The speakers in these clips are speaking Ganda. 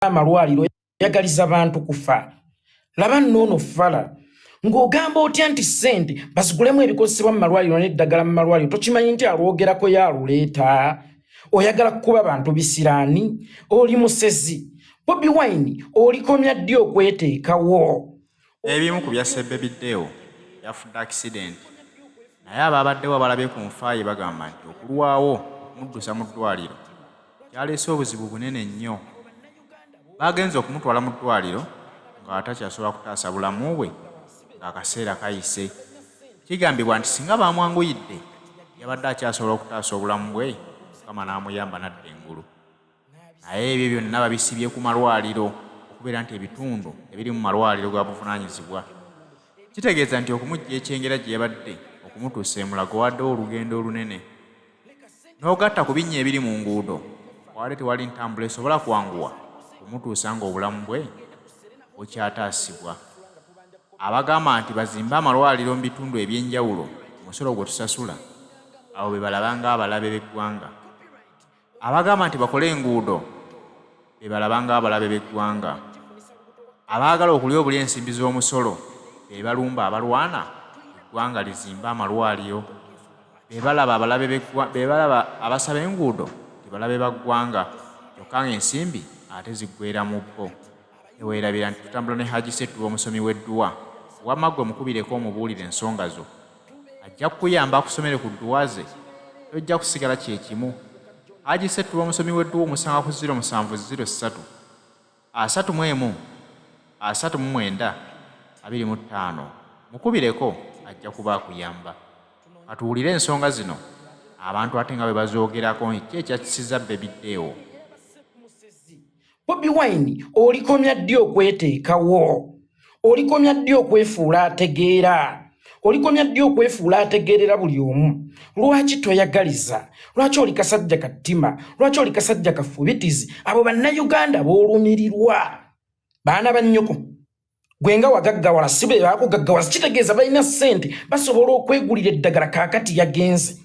Namalwaliro yagaliza abantu kufa. Laba nnono fala. Ng'ogamba otya nti ssente basigulemu ebikozesebwa mu malwaliro n'eddagala mu malwaliro tokimanyi nti alwogerako yaluleeta. Oyagala kukuba bantu bisiraani. Oli musezi. Bobi Wine olikomya ddi okweteekawo. Ebimu ku byassebbe biddeo yafudde accident. Naye ababaddewo abalabye Kunfa bagamba nti okulwawo muddusa mu ddwaliro kyaleese obuzibu bunene nnyo. Bagenze okumutwala mu ddwaliro nga takyasobola kutaasa bulamu bwe ng'akaseera kayise. Kigambibwa nti singa bamwanguyidde yabadde akyasobola okutaasa obulamu bwe Mukama n'amuyamba n'adda engulu. Naye ebyo byonna babisibye ku malwaliro okubeera nti ebitundu ebiri mu malwaliro ga buvunaanyizibwa. Kitegeeza nti okumujja ekyengera gye yabadde okumutuusa e Mulago waddewo olugendo olunene. N'ogatta ku binnya ebiri mu nguudo wali tewali ntambula esobola kwanguwa kumutuusa ng'obulamu bwe bukyataasibwa. Abagamba nti bazimbe amalwaliro mu bitundu eby'enjawulo omusolo gwe tusasula abo be balaba ng'abalabe b'eggwanga. Abagamba nti bakole enguudo be balaba ng'abalabe b'eggwanga. Abaagala okulya obuli ensimbi z'omusolo be balumba abalwana eggwanga lizimbe amalwaliro. Be balaba abasaba enguudo tebalabe baggwanga kyokka ng'ensimbi ate ziggweera mu bbo. Eweerabira nti tutambula ne Haji Setu omusomi w'edduwa wamma gwe mukubireko omubuulire ensonga zo. Ajja kukuyamba akusomere ku dduwa ze tojja kusigala kye kimu. Haji Setu omusomi w'edduwa omusanga ku 0703 31 39 25 mukubireko ajja kuba akuyamba. Katuwulire ensonga zino abantu ate nga bwe bazoogerako ki ekyakisiza bebiddeewo. Bobi Wine olikomya ddi okweteekawo. Olikomya ddi okwefuula ategeera. Olikomya ddi okwefuula ategeerera buli omu. Lwaki toyagaliza? Lwaki oli kasajja kattima? Lwaki oli kasajja kafubitizi? Abo bannayuganda boolumirirwa. Baana ba nnyoko. Gwe nga wagaggawala si be bakugaggawala kitegeeza balina ssente basobola okwegulira eddagala kaakati yagenze.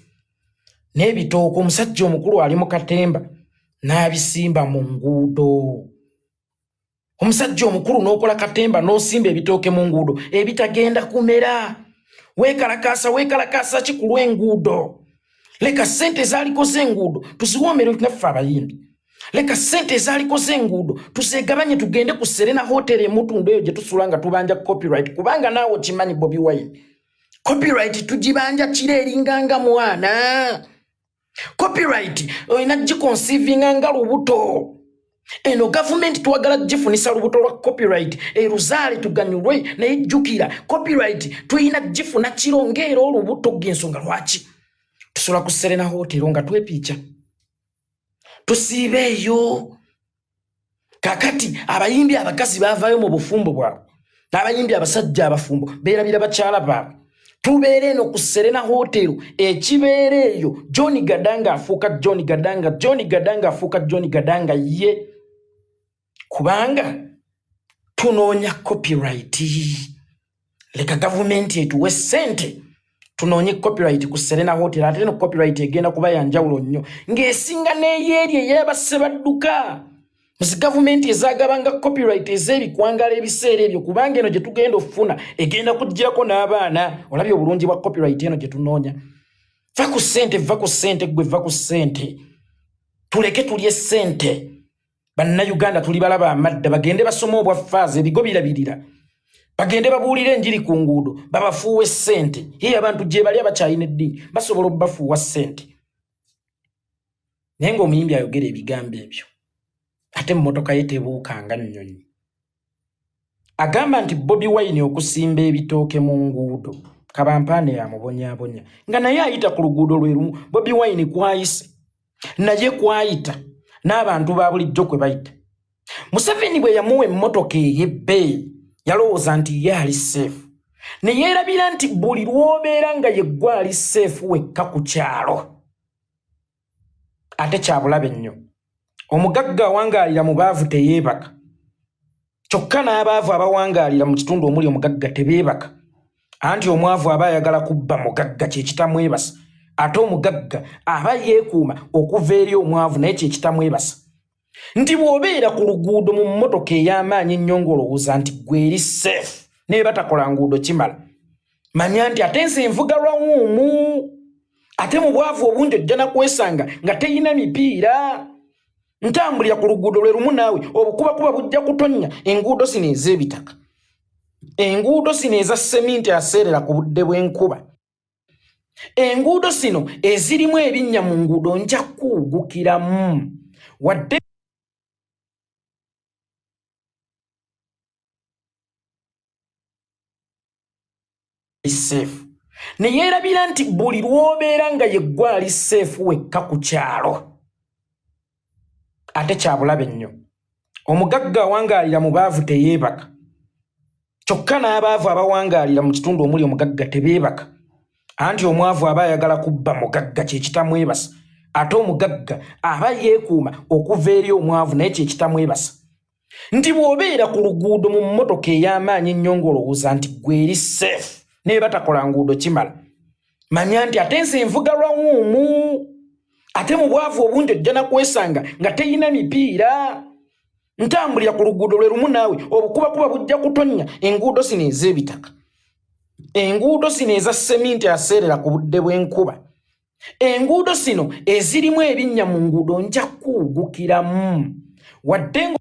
N'ebitooka omusajja omukulu ali mu katemba n'abisimba mu nguudo. Omusajja omukulu n'okola katemba n'osimba ebitooke mu nguudo ebitagenda kumera. Weekalakaasa ki ku lw'enguudo? Leka ssente ezaalikoze enguudo tuziwoomere naffe abayimbi. Leka ssente ezaalikoze enguudo tuzeegabanye tugende ku Serena Hotel emutundu eyo gye tusula nga tubanja copyright kubanga naawe kimanyi Bobi Wine. Copyright tugibanja kire eringanga mwana. Copyright oyina gikonsivinga nga lubuto. Eno government twagala gifunisa lubuto lwa copyright eruzaale tuganyulwe naye jjukira copyright tuyina gifuna kirongeera olubuto g'ensonga lwaki tusula ku Serena Hotel nga twepiica tusiibe eyo. Kakati abayimbi abakazi baavaayo mu bufumbo bwabwe n'abayimbi abasajja abafumbo beerabira bakyala baabwe. Tubeere eno ku Serena Hotel ekibeera eyo John Gadanga afuuka John Gadanga, John Gadanga afuuka John Gadanga ye kubanga tunoonya copyright. Leka gavumenti etuwe ssente tunoonye copyright ku Serena Hotel ate no copyright egenda kuba yanjawulo nnyo ng'esinga n'eyeeri ey'abasse badduka. Muzi gavumenti ezaagabanga copyright ez'ebikwangala ebiseera ebyo kubanga eno gye tugenda okufuna egenda kuggyako n'abaana. Olabye obulungi bwa copyright eno gye tunoonya. Va ku ssente gwe va ku ssente. Tuleke tulye ssente. Bannayuganda tuli balaba amadda bagende basoma obwaffaaza ebigo birabirira. Bagende babuulire enjiri ku nguudo babafuuwe ssente. Ye abantu gye bali abakyalina eddiini basobola okubafuuwa ssente. Naye ng'omuyimbi ayogera ebigambo ebyo ate mmotoka ye tebuukanga nnyonyi. Agamba nti Bobi Wine okusimba ebitooke mu nguudo kabampaane yamubonyaabonya nga naye ayita ku luguudo lwe lumu. Bobi Wine kwayise naye kwayita n'abantu ba bulijjo kwe bayita. Museveni bwe yamuwa emmotoka ey'ebbeeyi yalowooza nti ye ali seefu ne yeerabira nti buli lw'obeera nga yeggwa ali seefu wekka ku kyalo. Ate kyabulabe nnyo omugagga awangaalira mu baavu teyeebaka kyokka n'abaavu abawangaalira mu kitundu omuli omugagga tebeebaka. Anti omwavu aba ayagala kubba mugagga kye kitamwebasa ate omugagga aba yeekuuma okuva eri omwavu naye kye kitamwebasa. nti bw'obeera ku luguudo mu mmotoka ey'amaanyi ennyo ng'olowooza nti gwe eri safe naye batakola nguudo kimala, manya nti ate nze nvuga lwawuumu, ate mu bwavu obungi ojja nakwesanga nga teyina mipiira. Ntambulira ku luguudo lwe lumu naawe obukubakuba bujja kutonnya. Enguudo zino ez'ebitaka, enguudo zino eza seminti aseerera ku budde bw'enkuba, enguudo zino ezirimu ebinnya mu nguudo nja kuwugukiramu wadde safe. Ne yeerabira nti buli lw'obeera nga yeggwa ali safe wekka ku kyalo ate kyabulabe nnyo. Omugagga awangaalira mu baavu teyeebaka, kyokka n'abaavu abawangaalira mu kitundu omuli omugagga tebeebaka. Anti omwavu aba ayagala kubba mugagga kye kitamwebasa, ate omugagga aba yeekuuma okuva eri omwavu naye kye kitamwebasa. Nti bw'obeera ku luguudo mu mmotoka ey'amaanyi ennyo ng'olowooza nti gwe eri safe naye batakola nguudo kimala, manya nti ate nze nvuga lwawuumu, ate mu bwavu obungi ojja nakwesanga nga teyina mipiira. Ntambulira ku luguudo lwe lumu naawe obukubakuba bujja kutonnya. Enguudo zino ez'ebitaka, enguudo zino eza seminti aseerera ku budde bw'enkuba, enguudo zino ezirimu ebinnya mu nguudo nja kuwugukiramu wadde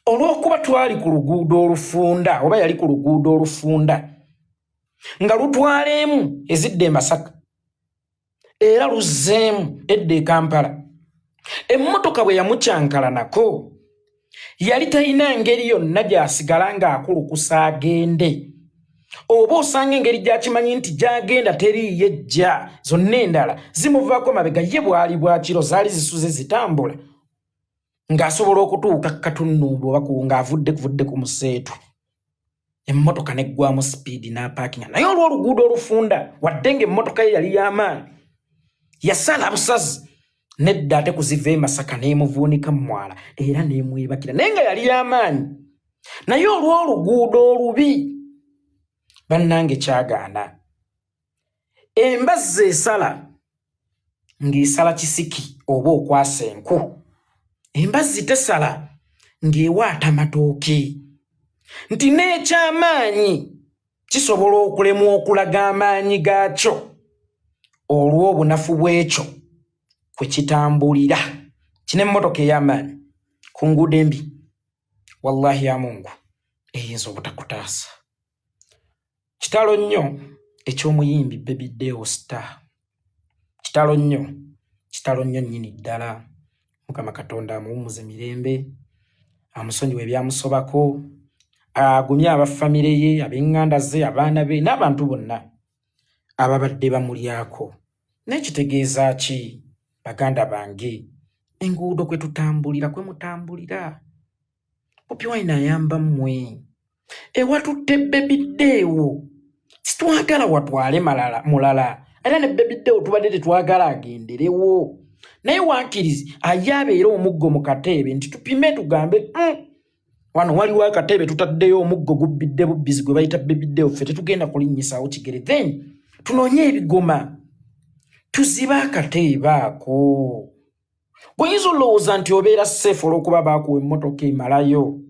olw'okuba twali ku luguudo olufunda, oba yali ku luguudo olufunda nga lutwala emu ezidde e Masaka era luzzeemu edda e Kampala. Emmotoka bwe yamukyankalanako yali talina ngeri yonna gy'asigala ng'akulukusa agende, oba osanga engeri gy'akimanyi nti gy'agenda teriiyo ejja, zonna endala zimuvaako mabega. Ye bwali bwakiro zaali zisuze zitambula ng'asobola okutuuka Katunumbu oba ng'avudde ku museetu, emmotoka neggwamu sipiidi n'apaakinga. Naye olw'oluguudo olufunda wadde ng'emmotoka ye yali y'amaanyi yasala busazi nedda ate kuziva e Masaka n'emuvuunika mu mwala era n'emwebakira, naye nga yali y'amaanyi. Naye olw'oluguudo olubi bannange kyagaana, embazzi esala ng'esala kisiki oba okwasa enku, embazzi tesala ng'ewaata matooke. Nti n'ekyamaanyi kisobola okulemwa okulaga amaanyi gaakyo olw'obunafu bw'ekyo kwe kitambulira. Kino emmotoka ey'amaanyi ku nguudo embi, wallahi ya Mungu eyinza obutakutaasa. Kitalo nnyo eky'omuyimbi Bebideo Star, kitalo nnyo nnyini ddala. Mukama Katonda amuwummuze mirembe, amusonyiwe ebyamusobako, agumye abafamire ye, ab'eŋŋanda ze, abaana be n'abantu bonna ababadde bamulyako. N'ekitegeeza ki baganda bange? Enguudo kwe tutambulira kwe mutambulira. Bobi Wine ayamba mmwe ewatutte Bebideo, situwagala watwale mulala, era ne Bebideo tubadde tetwagala agenderewo. Naye wankirizi ayabeera omuggo mu kateebe nti tupime tugambe wano waliwo akateebe tutaddeyo omuggo gubbidde bubbizi gwe bayita Bebideo, ffe tetugenda kulinnyisaawo kigere, then tunoonye ebigoma tuzibe akateebe ako. Goyinza olowooza nti obeera safe olw'okuba baakuwa emmotoka emalayo,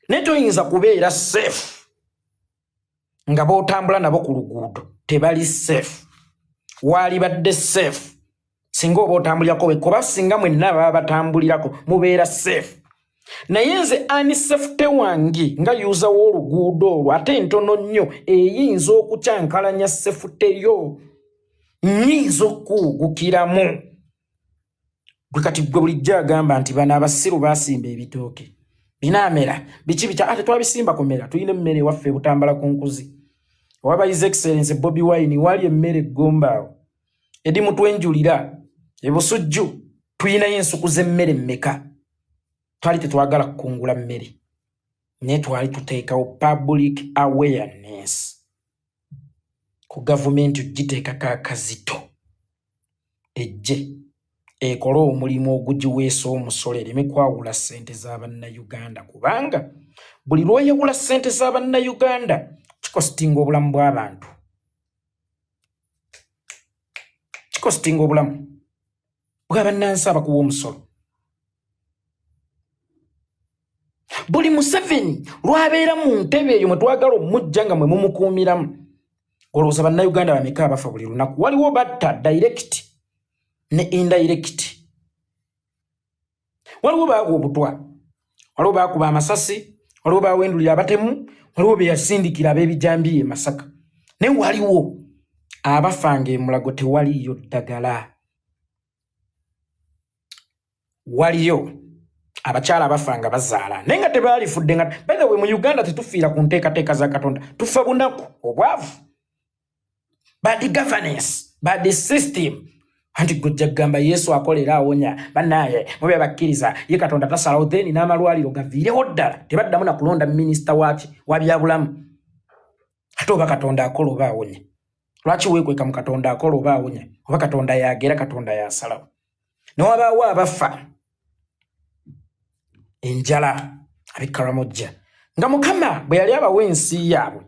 naye toyinza kubeera safe nga bootambula nabo ku luguudo tebali safe. Waali badde safe singa oba otambulirako wekka, oba singa mwenna baba batambulirako mubeera safe. Naye nze ani safety wange nga yuuza w'oluguudo olwo ate ntono nnyo eyinza okukyankalanya safety yo, nnyinza okuwugukiramu. Gwe kati gwe bulijjo agamba nti bano abasiru baasimba ebitooke binaamera biki bikya, ate twabisimba ku mmere, tulina emmere ewaffe Butambala ku nkuzi. Owaba His Excellency Bobi Wine wali emmere eggomba edi mutwenjulira ebusujju, tulinayo ensuku z'emmere mmeka. Twali tetwagala kukungula mmere naye twali tuteekawo public awareness ku gavumenti, ogiteekako akazito ejje ekole omulimu ogugiweesa omusolo ereme kwawula ssente z'Abannayuganda, kubanga buli lw'oyawula ssente z'Abannayuganda kikositinga obulamu bw'abantu, kikositinga obulamu bw'abannansi abakuwa omusolo. buli Museveni lwabeera mu ntebe eyo mwe twagala omujja nga mwe mumukuumiramu olowooza bannayuganda bameka abafa buli lunaku waliwo batta direct ne indirect waliwo baawa obutwa waliwo baakuba amasasi waliwo baawendulira abatemu waliwo be yasindikira ab'ebijambiya e Masaka naye waliwo abafanga emulago tewaliyo ddagala waliyo abakyala abafanga bazaala naye nga tebaalifudde nga by the way mu Uganda tetufiira ku nteekateeka za Katonda tufa bunaku obwavu bad governance bad system anti gujja gamba Yesu akolera awonya banaye mube bakkiriza ye Katonda tasalawo then n'amalwaliro gaviirewo ddala tebaddamu na kulonda minisita wa byabulamu ate oba Katonda akola oba awonya lwaki weekweka mu Katonda akola oba awonya oba Katonda yagera Katonda yasalawo newabaawo abafa enjala abikaramojja nga Mukama bwe yali abawa ensi yaabwe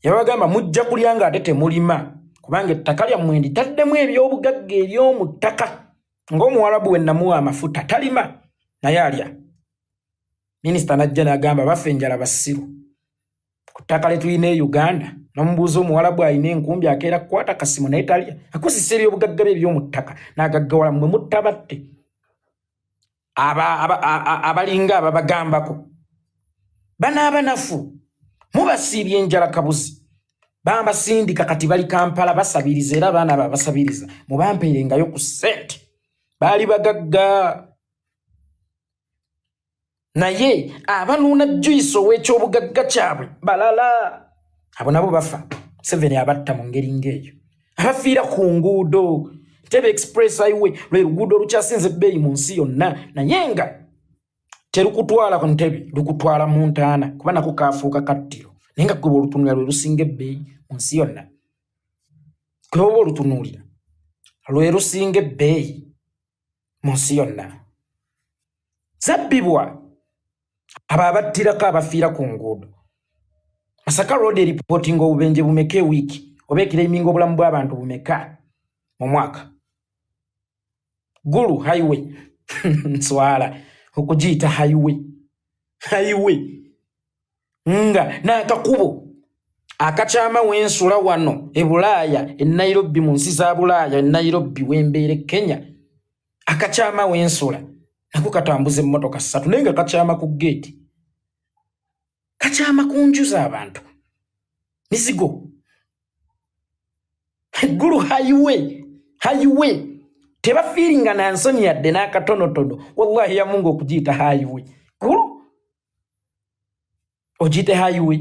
yabagamba mujja kulya nga ate temulima kubanga ettaka lyammwe nditaddemu ebyobugagga ery'omu ttaka ng'omuwarabu we namuwa amafuta talima naye alya minisita najja n'agamba bafe enjala basiru ku ttaka lyetulina e Uganda n'omubuuza omuwarabu alina enkumbi akeera kukwata kasimu naye talya akozesa ebyobugagga bye eby'omu ttaka n'agaggawala mmwe muttabatte abalinga ababagambako banaabanafu mubasiibye enjala kabuzi bambasindika kati bali Kampala basabiriza era abaana babasabiriza mubampeerengayo ku ssente baali bagagga naye abanuuna juice ow'ekyobugagga kyabwe balala abo nabo bafa Museveni abatta mu ngeri ng'eyo abafiira ku nguudo Tebe Express Highway lwe luguudo olukyasinze ebbeeyi mu nsi yonna naye nga terukutwala ku Ntebe lukutwala mu Ntaana kuba nako kaafuuka kattiro naye nga gwe olutunuulira lwe lusinga ebbeeyi mu nsi yonna gwe oba olutunuulira lwe lusinga ebbeeyi mu nsi yonna zabbibwa abo abattirako abafiira ku nguudo Masaka Road reporting obubenje bumeka ewiiki oba ekiraiminga obulamu bw'abantu bumeka mu mwaka Gulu highway nswala okugiyita highway nga n'akakubo akakyama wensula wano e Bulaaya e Nairobi mu nsi za Bulaaya e Nairobi wembeere Kenya akakyama wensula nako katambuza emmotoka 3 naye nga kakyama ku gate kakyama kunjuza abantu mizigo Gulu highway tebafiiringa na nsonyi yadde n'akatonotono wallahi ya Mungu okugiyita highway Gulu ogiyite highway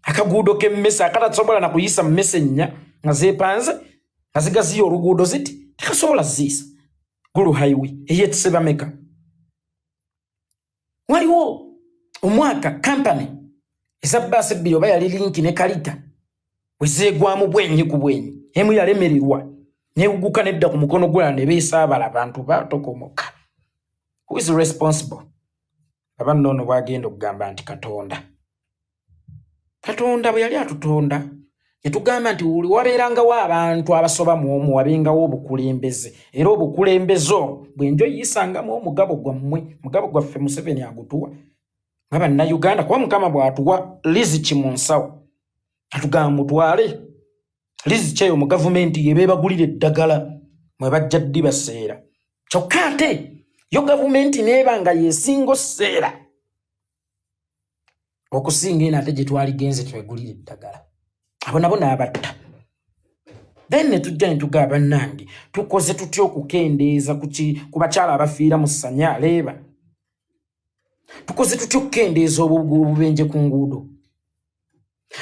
akaguudo k'emmese akatasobola na kuyisa mmese nnya nga zeepanze nga zigaziya oluguudo ziti tekasobola ziisa Gulu highway eyetise bameka waliwo omwaka kampani eza bbaasi ebbiri oba yali linki ne kalita wezeegwamu bwenyi ku bwenyi emu yalemererwa neeguguka nedda ku mukono gwala ne beesaabala abantu batokomoka who is responsible abannono bwagenda okugamba nti Katonda bwe yali atutonda yatugamba nti wabeerangawo abantu abasoba mu omu wabengawo obukulembeze era obukulembeze bwenjo yisangamu omugabo gwammwe mugabo gwaffe Museveni agutuwa nga bannayuganda kuba Mukama bw'atuwa liziki mu nsawo atugamba mutwale liziki eyo mu gavumenti yebeebagulira eddagala mwe bajja ddi baseera kyokka ate yo gavumenti neeba nga yeesinga osseera okusinga eno ate gye twaligenze twegulira eddagala abo nabo n'abatta then ne tujja ne tugamba bannange tukoze tutya okukendeeza ku bakyala abafiira mu ssanya leeba tukoze tutya okukendeeza obubenje ku nguudo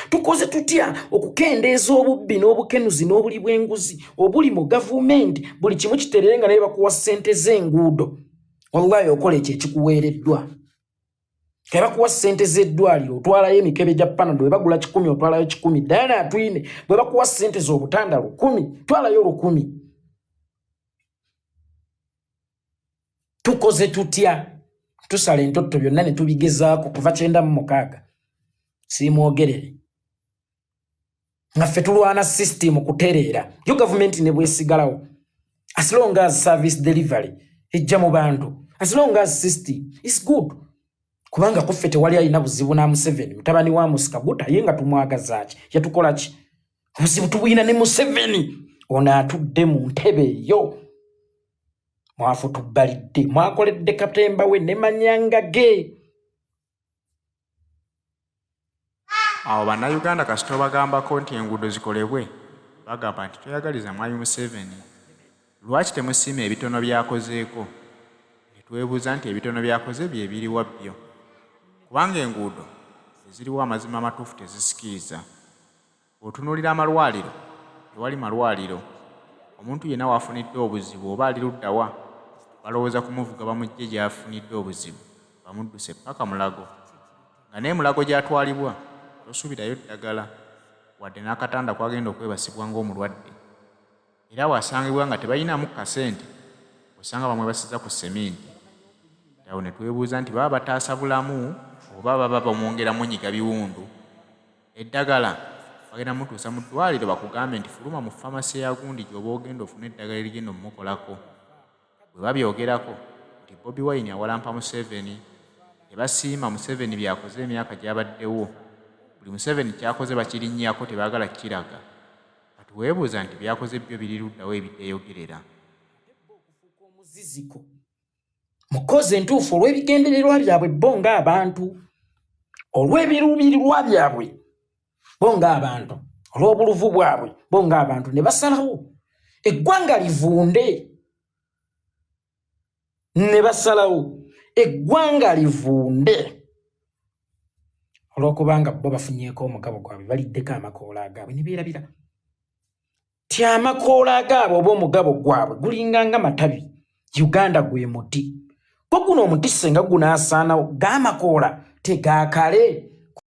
tukoze tutya okukendeeza obubbi n'obukenuzi n'obuli bw'enguzi obuli mu gavumenti buli kimu kiterere nga naye bakuwa ssente z'enguudo wallahi okola ekyo ekikuweereddwa kaba kuwa ssente z'eddwaliro otwalayo emikebe gya panado bwe bagula 10 otwalayo 10 Diana atwine bwe bakuwa ssente z'obutanda 10 twalayo 10 tukoze tutya tusala entotto byonna ne tubigezaako kuva 96 simwogerere nga ffe tulwana system kutereera yo gavumenti ne bwesigalawo as long as service delivery ejja mu bantu as long as system is good kubanga kuffe tewali alina buzibu na Museveni mutabani wa Musikaguta ye nga tumwagaza ki yatukola ki obuzibu tubuyina ne Museveni ono atudde mu ntebe eyo mwafu tubbalidde mwakoledde Katemba we ne manyanga ge. Awo bannayuganda kasita bagambako nti enguudo zikolebwe bagamba nti toyagaliza mwami Museveni lwaki temusiima ebitono byakozeeko ne twebuuza nti ebitono byakoze bye biriwa byo kubanga enguudo eziriwo amazima amatuufu tezisikiriza. Otunuulira amalwaliro tewali malwaliro. Omuntu yenna waafunidde obuzibu oba ali luddawa balowooza kumuvuga bamugye gy'afunidde obuzibu bamudduse paka Mulago nga naye Mulago gy'atwalibwa tosuubirayo ddagala wadde n'akatanda kwagenda okwebasibwa ng'omulwadde era wasangibwa nga tebalinamu kasente osanga bamwe basiza ku seminti. Awo ne twebuuza nti baba bataasa bulamu oba baba bamwongeramu nyiga biwundu. Eddagala bagenda mutuusa mu ddwaliro bakugambe nti fuluma mu famasi ya gundi gy'oba ogenda ofuna eddagala erigenda omumukolako. Bwe babyogerako nti Bobi Wine awalampa Museveni tebasiima Museveni byakoze emyaka gy'abaddewo. Buli Museveni kyakoze bakirinnyako tebaagala kukiraga. Kati weebuuza nti byakoze byo biri luddawo ebiddeeyogerera. Mukozi entuufu olw'ebigendererwa byabwe bo ng'abantu olw'ebiruubirirwa byabwe bo ng'abantu olw'obuluvu bwabwe bo ng'abantu ne basalawo eggwanga livunde ne basalawo eggwanga livunde olw'okubanga bo bafunyeeko omugabo gwabwe baliddeko amakoola agaabwe ne beerabira ti amakoola agaabwe oba omugabo gwabwe gulinganga matabi Uganda gwe muti ko guno omuti senga gunaasaanawo g'amakoola tegaakale